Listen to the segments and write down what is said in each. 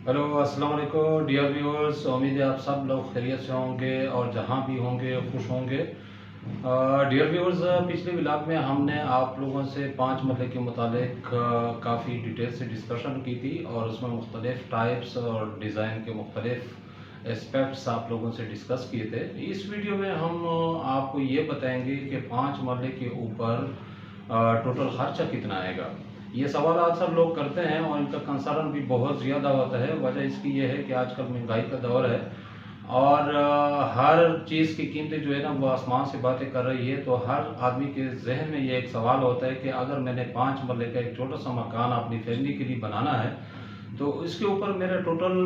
Hello अस्सलाम वालेकुम dear viewers. उम्मीद है आप सब लोग खैरियत से होंगे और जहां भी होंगे खुश होंगे। डियर व्यूअर्स, पिछले व्लॉग में हमने आप लोगों से 5 मरले के मुतालिक काफ़ी डिटेल से डिस्कशन की थी और उसमें मुख्तलिफ टाइप्स और डिज़ाइन के मुख्तलिफ एस्पेक्ट्स आप लोगों से डिस्कस किए थे। इस वीडियो में हम आपको ये बताएंगे कि 5 मरले के ऊपर टोटल खर्चा कितना आएगा। ये सवाल अक्सर लोग करते हैं और इनका कंसर्न भी बहुत ज़्यादा होता है। वजह इसकी ये है कि आजकल महंगाई का दौर है और हर चीज़ की कीमतें जो है ना वो आसमान से बातें कर रही है। तो हर आदमी के जहन में ये एक सवाल होता है कि अगर मैंने 5 मरले का एक छोटा सा मकान अपनी फैमिली के लिए बनाना है तो इसके ऊपर मेरे टोटल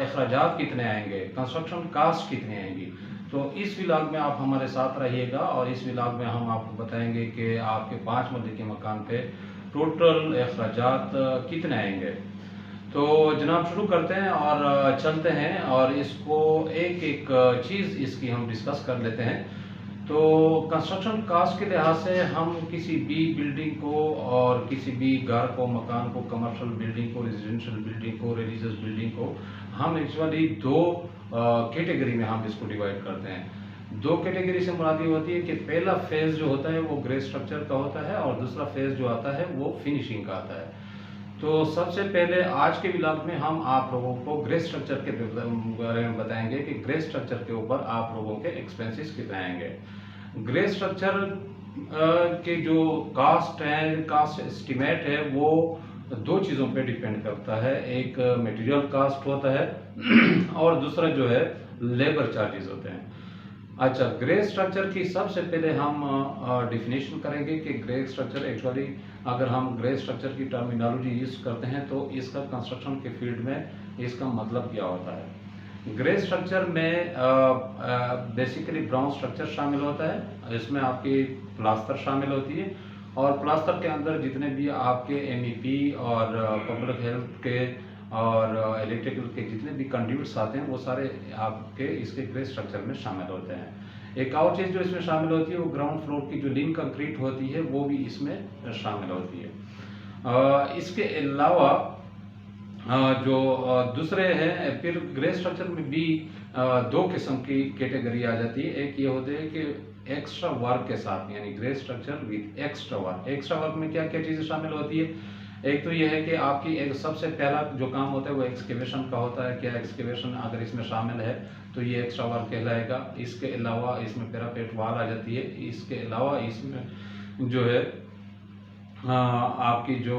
अखराजात कितने आएंगे, कंस्ट्रक्शन कास्ट कितनी आएंगी। तो इस व्लॉग में आप हमारे साथ रहिएगा और इस व्लॉग में हम आपको बताएंगे कि आपके 5 मरले के मकान पे टोटल अखराजात कितने आएंगे। तो जनाब शुरू करते हैं और चलते हैं और इसको एक एक चीज़ इसकी हम डिस्कस कर लेते हैं। तो कंस्ट्रक्शन कास्ट के लिहाज से हम किसी भी बिल्डिंग को और किसी भी घर को, मकान को, कमर्शियल बिल्डिंग को, रेजिडेंशियल बिल्डिंग को, रिलीजियस बिल्डिंग को हम एक्चुअली दो कैटेगरी में हम इसको डिवाइड करते हैं। दो कैटेगरी से मुराद ये होती है कि पहला फेज जो होता है वो ग्रे स्ट्रक्चर का होता है और दूसरा फेज जो आता है वो फिनिशिंग का आता है। तो सबसे पहले आज के व्लॉग में हम आप लोगों को ग्रे स्ट्रक्चर के बारे में बताएंगे कि ग्रे स्ट्रक्चर के ऊपर आप लोगों के एक्सपेंसेस कितने आएंगे। ग्रे स्ट्रक्चर के जो कास्ट है, कास्ट एस्टिमेट है, वो दो चीज़ों पे डिपेंड करता है। एक मटेरियल कास्ट होता है और दूसरा जो है लेबर चार्जेस होते हैं। अच्छा, ग्रे स्ट्रक्चर की सबसे पहले हम डिफिनेशन करेंगे कि ग्रे स्ट्रक्चर एक्चुअली अगर हम ग्रे स्ट्रक्चर की टर्मिनोलॉजी यूज करते हैं तो इसका कंस्ट्रक्शन के फील्ड में इसका मतलब क्या होता है। ग्रे स्ट्रक्चर में बेसिकली ब्राउन स्ट्रक्चर शामिल होता है। इसमें आपकी प्लास्टर शामिल होती है और प्लास्टर के अंदर जितने भी आपके एमईपी और पब्लिक हेल्थ के और इलेक्ट्रिकल के जितने भी कंड्यूट्स आते हैं वो सारे आपके इसके ग्रे स्ट्रक्चर में शामिल होते हैं। एक और चीज़ जो इसमें शामिल होती है वो ग्राउंड फ्लोर की जो लीन कंक्रीट होती है वो भी इसमें शामिल होती है। इसके अलावा जो दूसरे हैं, फिर ग्रे स्ट्रक्चर में भी दो किस्म की कैटेगरी आ जाती है। एक ये होते हैं कि एक्स्ट्रा वर्क के साथ, यानी grey structure with extra work. Extra work में क्या क्या चीज़ें शामिल होती है। एक तो ये है कि आपकी एक सबसे पहला जो काम होता है वो एक्सकेवेशन का होता है। क्या एक्सकेवेशन अगर इसमें शामिल है तो ये एक्स्ट्रा वर्क कहलाएगा। इसके अलावा इसमें पैरापेट वाल आ जाती है। इसके अलावा इसमें जो है आपकी जो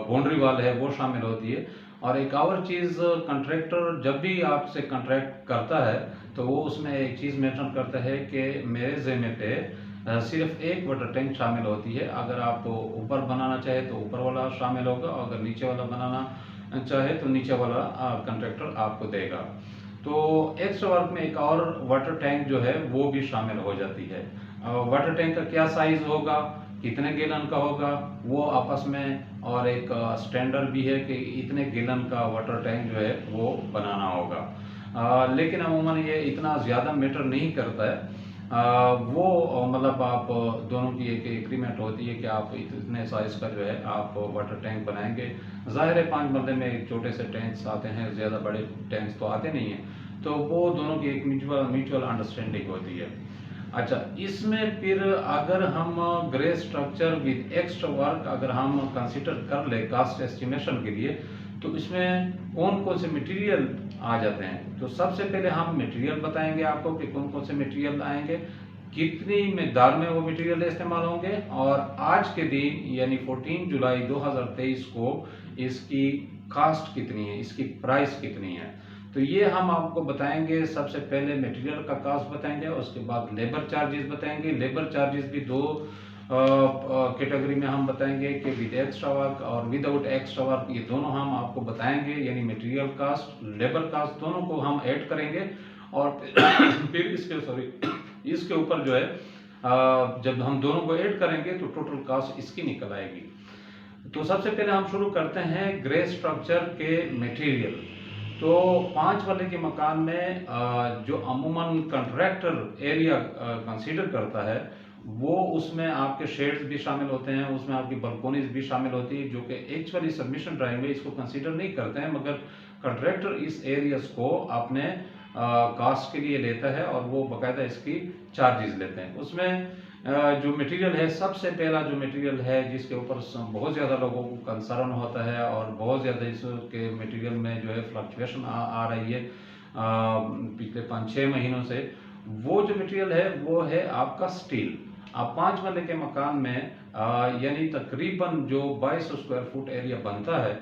बाउंड्री वाल है वो शामिल होती है। और एक और चीज़, कंट्रैक्टर जब भी आपसे कॉन्ट्रैक्ट करता है तो वो उसमें एक चीज़ मेंशन करता है कि मेरे ज़िम्मे पे सिर्फ एक वाटर टैंक शामिल होती है। अगर आप ऊपर बनाना चाहे तो ऊपर वाला शामिल होगा, अगर नीचे वाला बनाना चाहे तो नीचे वाला कॉन्ट्रैक्टर आपको देगा। तो एक्स्ट्रा वर्क में एक और वाटर टैंक जो है वो भी शामिल हो जाती है। वाटर टैंक का क्या साइज होगा, कितने गैलन का होगा, वो आपस में और एक स्टैंडर्ड भी है कि इतने गैलन का वाटर टैंक जो है वो बनाना होगा। लेकिन अमूमन ये इतना ज़्यादा मैटर नहीं करता है। वो मतलब आप दोनों की एक एग्रीमेंट होती है कि आप इतने साइज का जो है आप वाटर टैंक बनाएंगे। जाहिर है 5 मरले में छोटे से टैंक्स आते हैं, ज़्यादा बड़े टैंक्स तो आते नहीं हैं। तो वो दोनों की एक म्यूचुअल अंडरस्टैंडिंग होती है। अच्छा, इसमें फिर अगर हम grey structure with extra work अगर हम कंसिडर कर ले कास्ट एस्टिमेशन के लिए तो इसमें कौन कौन से मटेरियल आ जाते हैं। तो सबसे पहले हम मटेरियल बताएंगे आपको कि कौन कौन से मटेरियल आएंगे, कितनी मिकदार में वो मटेरियल इस्तेमाल होंगे और आज के दिन यानी 14 जुलाई 2023 को इसकी कास्ट कितनी है, इसकी प्राइस कितनी है। तो ये हम आपको बताएंगे। सबसे पहले मटेरियल का कास्ट बताएंगे, उसके बाद लेबर चार्जेस बताएंगे। लेबर चार्जेस भी दो कैटेगरी में हम बताएंगे कि विद एक्स्ट्रा वर्क और विदाउट एक्स्ट्रा वर्क, ये दोनों हम आपको बताएंगे। यानी मटेरियल कास्ट, लेबर कास्ट दोनों को हम ऐड करेंगे और फिर इसके ऊपर जो है जब हम दोनों को ऐड करेंगे तो टोटल कास्ट इसकी निकल आएगी। तो सबसे पहले हम शुरू करते हैं ग्रे स्ट्रक्चर के मटेरियल। तो 5 मरले के मकान में जो अमूमन कंट्रैक्टर एरिया कंसीडर करता है वो उसमें आपके शेड्स भी शामिल होते हैं, उसमें आपकी बालकोनीज भी शामिल होती है, जो कि एक्चुअली सबमिशन ड्राइंग में इसको कंसीडर नहीं करते हैं, मगर कंट्रैक्टर इस एरियाज को अपने कास्ट के लिए लेता है और वो बाकायदा इसकी चार्जेस लेते हैं। उसमें जो मटेरियल है, सबसे पहला जो मटेरियल है जिसके ऊपर बहुत ज़्यादा लोगों को कंसर्न होता है और बहुत ज़्यादा इसके मटेरियल में जो है फ्लक्चुएशन आ रही है पिछले 5-6 महीनों से, वो जो मटेरियल है वो है आपका स्टील। आप 5 मरले के मकान में यानी तकरीबन जो 2200 स्क्वायर फुट एरिया बनता है,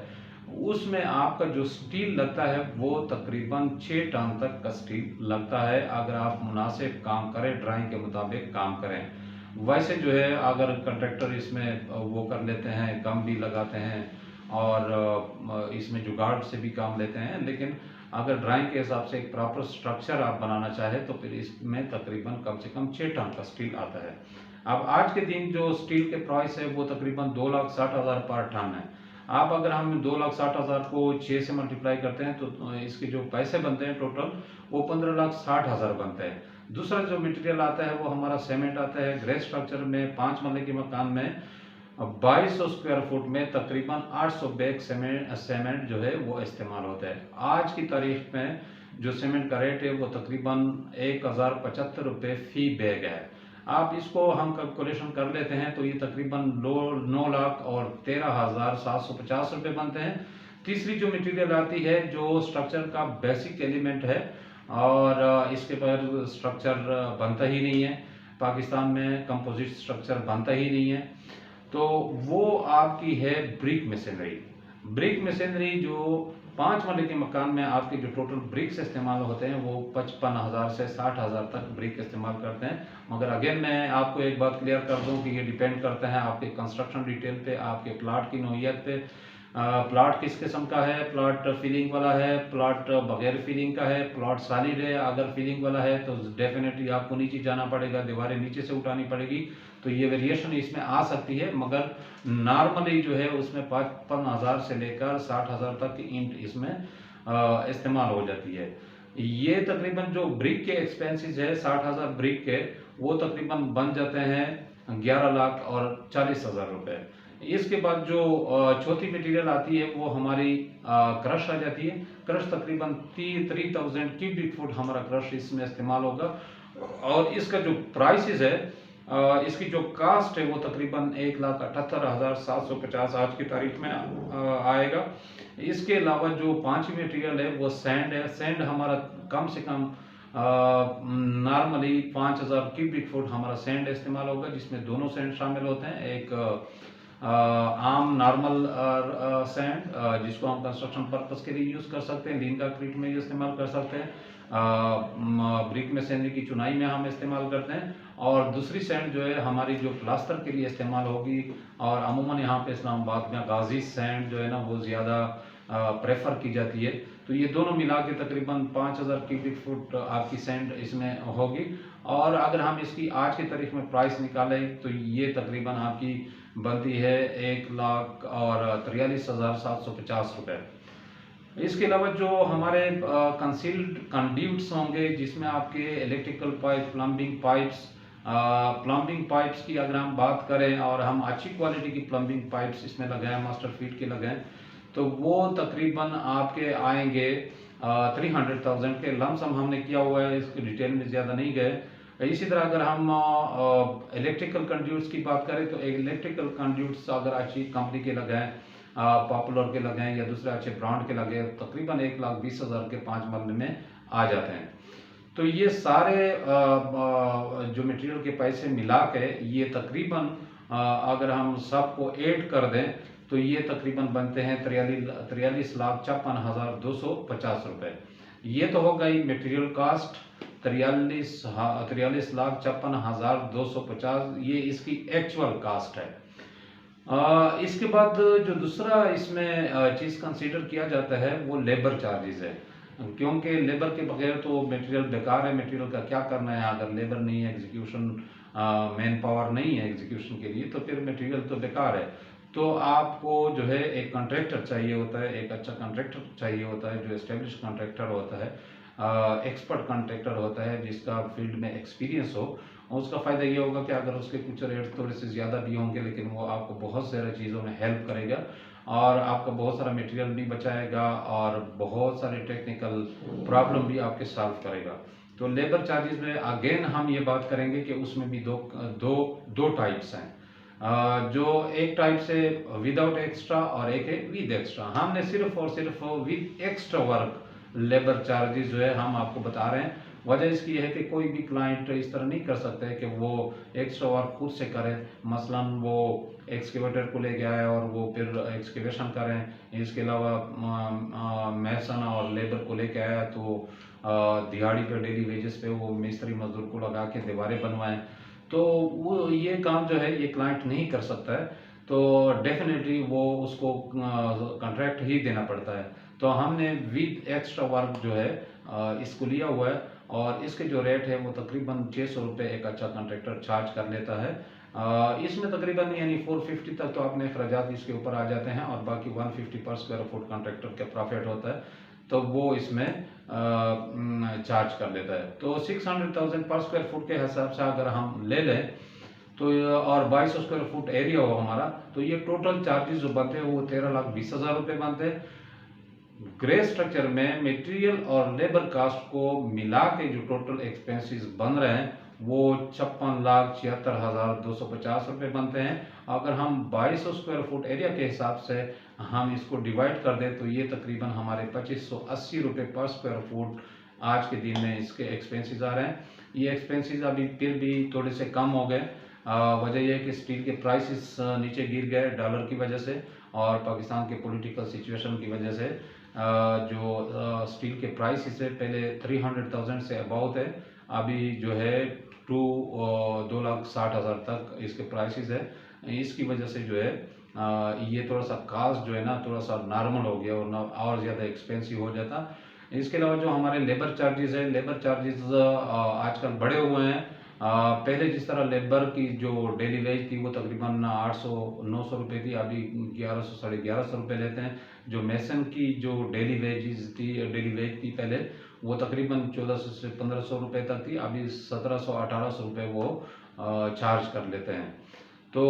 उसमें आपका जो स्टील लगता है वो तकरीबन 6 टन तक का स्टील लगता है, अगर आप मुनासिब काम करें, ड्राइंग के मुताबिक काम करें। वैसे जो है अगर कंट्रैक्टर इसमें वो कर लेते हैं, गम भी लगाते हैं और इसमें जुगाड़ से भी काम लेते हैं, लेकिन अगर ड्राइंग के हिसाब से एक प्रॉपर स्ट्रक्चर आप बनाना चाहें तो फिर इसमें तकरीबन कम से कम 6 टन का स्टील आता है। अब आज के दिन जो स्टील के प्राइस है वो तकरीबन 2,60,000 पर टन है। आप अगर हम 2,60,000 को 6 से मल्टीप्लाई करते हैं तो इसके जो पैसे बनते हैं टोटल वो 15,60,000 बनते हैं। दूसरा जो मटेरियल आता है वो हमारा सीमेंट आता है। ग्रे स्ट्रक्चर में 5 मरले के मकान में 2200 स्क्वायर फुट में तकरीबन 800 बैग सीमेंट जो है वो इस्तेमाल होता है। आज की तारीख में जो सीमेंट का रेट है वो तकरीबन 1,075 रुपये फी बैग है। आप इसको हम कैलकुलेशन कर लेते हैं तो ये तकरीबन 9,13,750 रुपये बनते हैं। तीसरी जो मटेरियल आती है जो स्ट्रक्चर का बेसिक एलिमेंट है और इसके पर स्ट्रक्चर बनता ही नहीं है, पाकिस्तान में कंपोजिट स्ट्रक्चर बनता ही नहीं है, तो वो आपकी है ब्रिक मशीनरी। ब्रिक मशीनरी जो 5 मरले के मकान में आपके जो टोटल ब्रिक्स इस्तेमाल होते हैं वो 55,000 से 60,000 तक ब्रिक इस्तेमाल करते हैं। मगर अगेन मैं आपको एक बात क्लियर कर दूं कि ये डिपेंड करता है आपके कंस्ट्रक्शन डिटेल पे, आपके प्लाट की नौइयत पे। प्लाट किस किस्म का है, प्लाट फीलिंग वाला है, प्लाट बगैर फीलिंग का है, प्लाट सॉलिड है। अगर फीलिंग वाला है तो डेफिनेटली आपको नीचे जाना पड़ेगा, दीवारें नीचे से उठानी पड़ेगी, तो ये वेरिएशन इसमें आ सकती है। मगर नॉर्मली जो है उसमें 55,000 से लेकर 60,000 तक की ईंट इसमें इस्तेमाल हो जाती है। ये तकरीबन जो ब्रिक के एक्सपेंसेस है 60,000 ब्रिक के, वो तकरीबन बन जाते हैं 11,40,000 रुपये। इसके बाद जो चौथी मटेरियल आती है वो हमारी क्रश आ जाती है। क्रश तकरीबन 3,000 क्यूबिक फुट हमारा क्रश इसमें इस्तेमाल होगा और इसका जो प्राइसेस है इसकी जो कास्ट है वो तकरीबन 1,78,750 आज की तारीख में आएगा। इसके अलावा जो पांचवी मटेरियल है वो सैंड है। सैंड हमारा कम से कम नॉर्मली 5,000 क्यूबिक फुट हमारा सैंड इस्तेमाल होगा, जिसमें दोनों सैंड शामिल होते हैं। एक आम नॉर्मल सैंड जिसको हम कंस्ट्रक्शन पर्पस के लिए यूज़ कर सकते हैं, लीन कंक्रीट में इस्तेमाल कर सकते हैं, ब्रिक मशीनरी की चुनाई में हम इस्तेमाल करते हैं, और दूसरी सैंड जो है हमारी जो प्लास्टर के लिए इस्तेमाल होगी। और अमूमन यहाँ पे इस्लामाबाद में गाजी सैंड जो है ना वो ज़्यादा प्रेफर की जाती है। तो ये दोनों मिला के तकरीबन 5,000 क्यूबिक फुट आपकी सैंड इसमें होगी। और अगर हम इसकी आज की तारीख में प्राइस निकालें तो ये तकरीबन आपकी बनती है 1,43,750 रुपये। इसके अलावा जो हमारे कंसील्ड कंड्यूट्स होंगे जिसमें आपके इलेक्ट्रिकल पाइप, प्लम्बिंग पाइप्स की अगर हम बात करें और हम अच्छी क्वालिटी की प्लम्बिंग पाइप्स इसमें लगाएं, मास्टर फीट के लगाएं, तो वो तकरीबन आपके आएंगे 300,000 के। लमसम हमने किया हुआ है, इसके डिटेल में ज़्यादा नहीं गए। इसी तरह अगर हम इलेक्ट्रिकल कंड्यूट्स की बात करें तो इलेक्ट्रिकल कंड्यूट्स अगर अच्छी कंपनी के लगाएं, पॉपुलर के लगाएं या दूसरे अच्छे ब्रांड के लगाएं, तकरीबन 1,20,000 के 5 मरले में आ जाते हैं। तो ये सारे जो मटेरियल के पैसे मिला के ये तकरीबन अगर हम सबको ऐड कर दें तो ये तकरीबन बनते हैं 43,56,250 रुपये। ये तो हो गई मटेरियल कास्ट 43,56,250, ये इसकी एक्चुअल कास्ट है। इसके बाद जो दूसरा इसमें चीज़ कंसीडर किया जाता है वो लेबर चार्जेस है, क्योंकि लेबर के बगैर तो मटेरियल बेकार है। मटेरियल का क्या करना है, अगर लेबर नहीं है, एग्जीक्यूशन मैन पावर नहीं है एग्जीक्यूशन के लिए, तो फिर मटेरियल तो बेकार है। तो आपको जो है एक कॉन्ट्रैक्टर चाहिए होता है, एक अच्छा कॉन्ट्रैक्टर चाहिए होता है जो एस्टेब्लिश कॉन्ट्रैक्टर होता है। एक्सपर्ट कॉन्ट्रैक्टर होता है जिसका फील्ड में एक्सपीरियंस हो, उसका फ़ायदा ये होगा कि अगर उसके कुछ रेट थोड़े से ज़्यादा भी होंगे लेकिन वो आपको बहुत सारी चीज़ों में हेल्प करेगा और आपका बहुत सारा मटेरियल भी बचाएगा और बहुत सारे टेक्निकल प्रॉब्लम भी आपके सॉल्व करेगा। तो लेबर चार्जेस में अगेन हम ये बात करेंगे कि उसमें भी दो दो दो टाइप्स हैं। जो एक टाइप से विदाउट एक्स्ट्रा और एक है विद एक्स्ट्रा। हमने सिर्फ और सिर्फ with extra work labour charges जो है हम आपको बता रहे हैं। वजह इसकी है कि कोई भी क्लाइंट इस तरह नहीं कर सकता है कि वो एक्स्ट्रा वर्क खुद से करे। मसलन वो एक्सकेवेटर को लेके आए और वो फिर एक्सकेवेशन करें। इसके अलावा मैसन और लेबर को लेके आया तो दिहाड़ी पे डेली वेजेस पे वो मिस्त्री मजदूर को लगा के दीवारें बनवाएं। तो वो ये काम जो है ये क्लाइंट नहीं कर सकता है, तो डेफिनेटली वो उसको कॉन्ट्रैक्ट ही देना पड़ता है। तो हमने विद एक्स्ट्रा वर्क जो है इसको लिया हुआ है और इसके जो रेट है वो तकरीबन 600 रुपये एक अच्छा कॉन्ट्रैक्टर चार्ज कर लेता है। इसमें तकरीबन यानी 450 तक तो अपने अखराजात इसके ऊपर आ जाते हैं और बाकी 150 पर स्क्वायर फुट कॉन्ट्रैक्टर का प्रॉफिट होता है, तो वो इसमें चार्ज कर लेता है। तो 600,000 पर स्क्वायर फुट के हिसाब से अगर हम ले लें तो और 2200 स्क्वायर फुट एरिया हो हमारा, तो ये टोटल चार्जेस जो बनते हैं वो 13,20,000 रुपये बनते हैं। ग्रे स्ट्रक्चर में मटेरियल और लेबर कास्ट को मिला के जो टोटल एक्सपेंसेस बन रहे हैं वो 56,76,250 रुपये बनते हैं। अगर हम 2200 स्क्वायर फुट एरिया के हिसाब से हम इसको डिवाइड कर दें तो ये तकरीबन हमारे 2580 रुपये पर स्क्वायर फुट आज के दिन में इसके एक्सपेंसेस आ रहे हैं। ये एक्सपेंसेस अभी फिर भी थोड़े से कम हो गए। वजह यह है कि स्टील के प्राइसेस नीचे गिर गए डॉलर की वजह से और पाकिस्तान के पॉलिटिकल सिचुएशन की वजह से। जो स्टील के प्राइस से पहले 300,000 से अबाउट है, अभी जो है 2,60,000 तक इसके प्राइसेस है। इसकी वजह से जो है ये थोड़ा सा कास्ट जो है ना थोड़ा सा नॉर्मल हो गया और ज़्यादा एक्सपेंसिव हो जाता। इसके अलावा जो हमारे लेबर चार्जेस है, लेबर चार्जेस आजकल बढ़े हुए हैं। पहले जिस तरह लेबर की जो डेली वेज थी वो तकरीबन 800-900 रुपये थी, अभी 1100 1150 रुपये लेते हैं। जो मेसन की जो डेली वेज थी पहले वो तकरीबन 1400 से 1500 रुपये तक थी, अभी 1700-1800 रुपये वो चार्ज कर लेते हैं। तो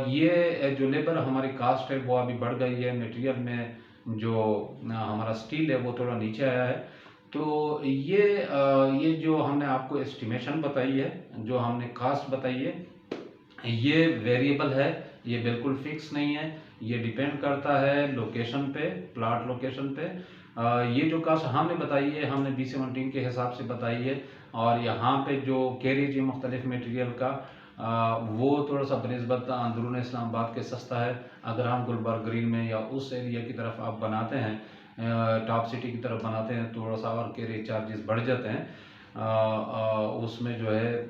ये जो लेबर हमारी कास्ट है वो अभी बढ़ गई है। मटेरियल में जो हमारा स्टील है वो थोड़ा नीचे आया है। तो ये जो हमने आपको एस्टिमेशन बताई है, जो हमने कास्ट बताई है, ये वेरिएबल है, ये बिल्कुल फिक्स नहीं है। ये डिपेंड करता है लोकेशन पे, प्लाट लोकेशन पे। ये जो कास्ट हमने बताई है हमने B17 के हिसाब से बताई है और यहाँ पे जो कैरेज है मुख्तलिफ मटेरियल का वो थोड़ा सा बनिस्बत अंदरून इस्लामाबाद के सस्ता है। अगर हम गुलबर्ग ग्रीन में या उस एरिया की तरफ आप बनाते हैं, टॉप सिटी की तरफ बनाते हैं, थोड़ा सा और कैरेज चार्जेस बढ़ जाते हैं। उसमें जो है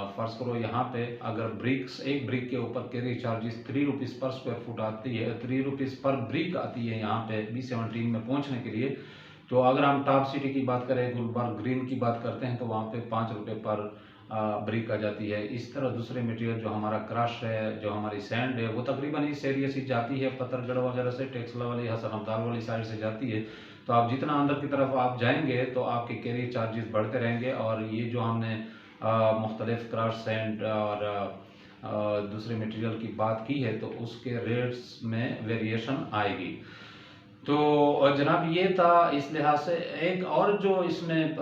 फ़र्ज़ करो यहाँ पे अगर एक ब्रिक के ऊपर कैरेज चार्जेस 3 रुपीज़ पर स्क्वायर फुट आती है, 3 रुपीज़ पर ब्रिक आती है यहाँ पे B17 में पहुँचने के लिए। तो अगर हम टॉप सिटी की बात करें, गुलबर्ग ग्रीन की बात करते हैं तो वहाँ पे 5 रुपये पर ब्रिक आ जाती है। इस तरह दूसरे मटेरियल जो हमारा क्रश है, जो हमारी सैंड है, वो तकरीबन इस एरिया से जाती है, पत्थरगढ़ वगैरह से, टेक्सला वाली, हसन अब्दाल वाली साइड से जाती है। तो आप जितना अंदर की तरफ आप जाएंगे तो आपके कैरेज चार्जेस बढ़ते रहेंगे और ये जो हमने मुख्तलिफ क्रश सैंड और दूसरे मटेरियल की बात की है तो उसके रेट्स में वेरिएशन आएगी। तो जनाब ये था इस लिहाज से। एक और जो इसमें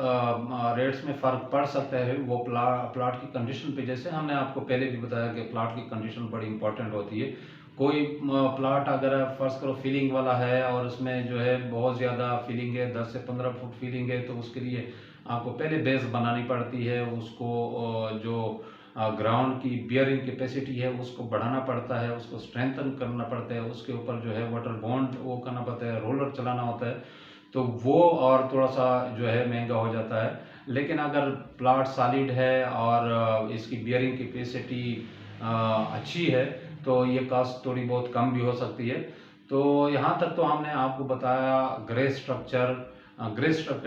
रेट्स में फ़र्क पड़ सकता है वो प्लाट की कंडीशन पे। जैसे हमने आपको पहले भी बताया कि प्लाट की कंडीशन बड़ी इंपॉर्टेंट होती है। कोई प्लाट अगर फ़र्ज़ करो फीलिंग वाला है और उसमें जो है बहुत ज़्यादा फीलिंग है, 10 से 15 फुट फीलिंग है, तो उसके लिए आपको पहले बेस बनानी पड़ती है। उसको जो ग्राउंड की बियरिंग कैपेसिटी है उसको बढ़ाना पड़ता है, उसको स्ट्रेंथन करना पड़ता है, उसके ऊपर जो है वाटर बॉन्ड वो करना पड़ता है, रोलर चलाना होता है। तो वो और थोड़ा सा जो है महंगा हो जाता है। लेकिन अगर प्लाट सॉलिड है और इसकी बियरिंग कैपेसिटी अच्छी है तो ये कास्ट थोड़ी बहुत कम भी हो सकती है। तो यहाँ तक तो हमने आपको बताया ग्रे स्ट्रक्चर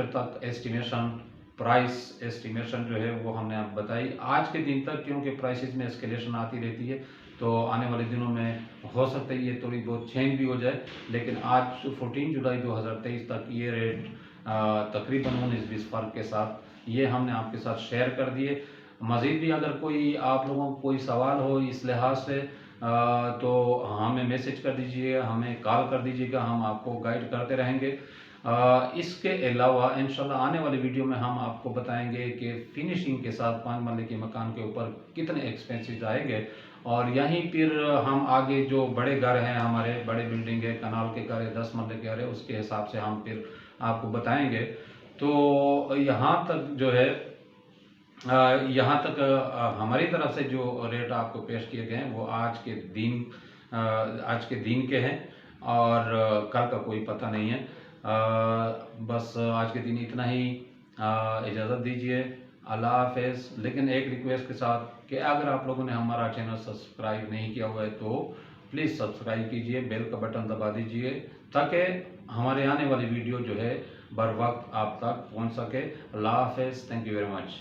तक एस्टिमेशन, प्राइस एस्टिमेशन जो है वो हमने आप बताई। आज के दिन तक क्योंकि प्राइसेस में एस्केलेशन आती रहती है तो आने वाले दिनों में हो सकता है ये थोड़ी बहुत चेंज भी हो जाए, लेकिन आज 14 जुलाई 2023 तक ये रेट तकरीबन 19-20 फ़र्क के साथ ये हमने आपके साथ शेयर कर दिए। मज़ीद भी अगर कोई आप लोगों को कोई सवाल हो इस लिहाज से तो हमें मैसेज कर दीजिए, हमें कॉल कर दीजिएगा, हम आपको गाइड करते रहेंगे। इसके अलावा इंशाल्लाह आने वाली वीडियो में हम आपको बताएंगे कि फिनिशिंग के साथ 5 मरले के मकान के ऊपर कितने एक्सपेंसेस आएंगे, और यहीं फिर हम आगे जो बड़े घर हैं, हमारे बड़े बिल्डिंग है, कनाल के घर है, 10 मरले के घर है, उसके हिसाब से हम फिर आपको बताएंगे। तो यहाँ तक जो है यहाँ तक हमारी तरफ से जो रेट आपको पेश किए गए हैं वो आज के दिन के हैं, और कल का कोई पता नहीं है। बस आज के दिन इतना ही, इजाज़त दीजिए, अल्लाह हाफ़िज़। लेकिन एक रिक्वेस्ट के साथ कि अगर आप लोगों ने हमारा चैनल सब्सक्राइब नहीं किया हुआ है तो प्लीज़ सब्सक्राइब कीजिए, बेल का बटन दबा दीजिए, ताकि हमारे आने वाली वीडियो जो है बर वक्त आप तक पहुंच सके। अल्लाह हाफ़िज़। Thank you very much.